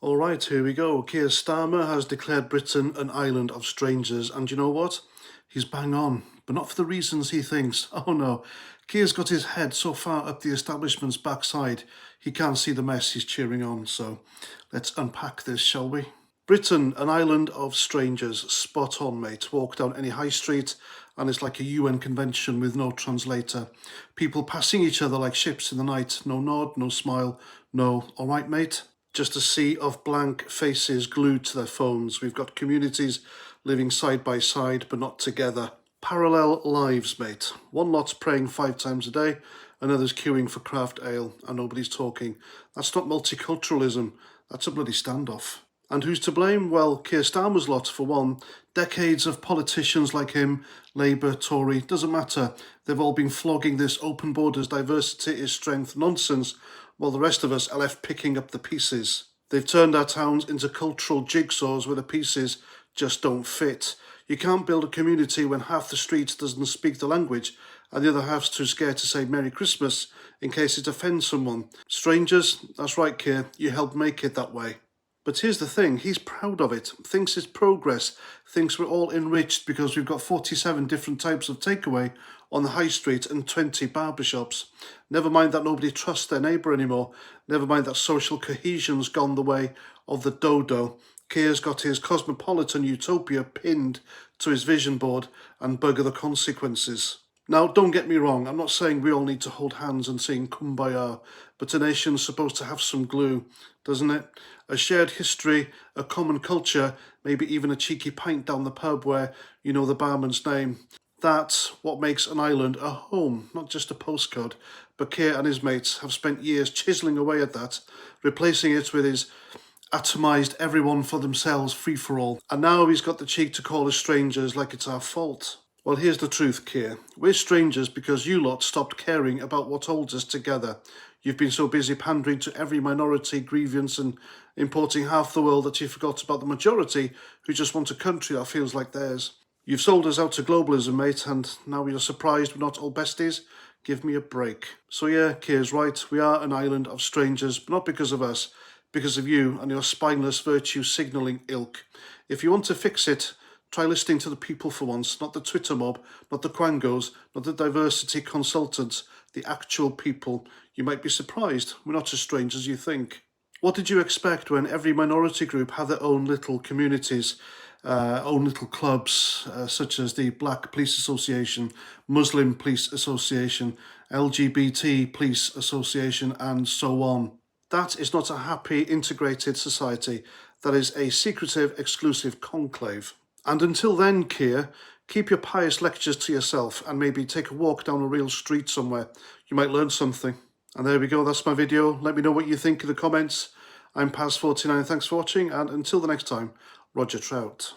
All right, here we go. Keir Starmer has declared Britain an island of strangers, and you know what? He's bang on, but not for the reasons he thinks. Oh no, Keir's got his head so far up the establishment's backside, he can't see the mess he's cheering on, so let's unpack this, shall we? Britain, an island of strangers. Spot on, mate. Walk down any high street and it's like a UN convention with no translator. People passing each other like ships in the night. No nod, no smile, no, all right, mate? Just a sea of blank faces glued to their phones. We've got communities living side by side but not together. Parallel lives, mate. One lot's praying 5 times a day, another's queuing for craft ale, and nobody's talking. That's not multiculturalism, that's a bloody standoff. And who's to blame? Well, Keir Starmer's lot, for one. Decades of politicians like him, Labour, Tory, doesn't matter. They've all been flogging this open borders, diversity is strength nonsense, while the rest of us are left picking up the pieces. They've turned our towns into cultural jigsaws where the pieces just don't fit. You can't build a community when half the street doesn't speak the language and the other half's too scared to say Merry Christmas in case it offends someone. Strangers, that's right, Keir, you helped make it that way. But here's the thing, he's proud of it, thinks it's progress, thinks we're all enriched because we've got 47 different types of takeaway on the high street and 20 barbershops. Never mind that nobody trusts their neighbour anymore. Never mind that social cohesion's gone the way of the dodo. Keir's got his cosmopolitan utopia pinned to his vision board and bugger the consequences. Now, don't get me wrong, I'm not saying we all need to hold hands and sing Kumbaya, but a nation's supposed to have some glue, doesn't it? A shared history, a common culture, maybe even a cheeky pint down the pub where you know the barman's name. That's what makes an island a home, not just a postcode. But Keir and his mates have spent years chiselling away at that, replacing it with his atomised everyone for themselves free-for-all. And now he's got the cheek to call us strangers like it's our fault. Well, here's the truth, Keir. We're strangers because you lot stopped caring about what holds us together. You've been so busy pandering to every minority grievance and importing half the world that you forgot about the majority who just want a country that feels like theirs. You've sold us out to globalism, mate, and now you're surprised we're not all besties? Give me a break. So yeah, Keir's right. We are an island of strangers, but not because of us, because of you and your spineless virtue signalling ilk. If you want to fix it, try listening to the people for once, not the Twitter mob, not the quangos, not the diversity consultants, the actual people. You might be surprised, we're not as strange as you think. What did you expect when every minority group had their own little communities, own little clubs, such as the Black Police Association, Muslim Police Association, LGBT Police Association, and so on? That is not a happy, integrated society. That is a secretive, exclusive conclave. And until then, Keir, keep your pious lectures to yourself and maybe take a walk down a real street somewhere. You might learn something. And there we go, that's my video. Let me know what you think in the comments. I'm Paz49, thanks for watching, and until the next time, Roger Trout.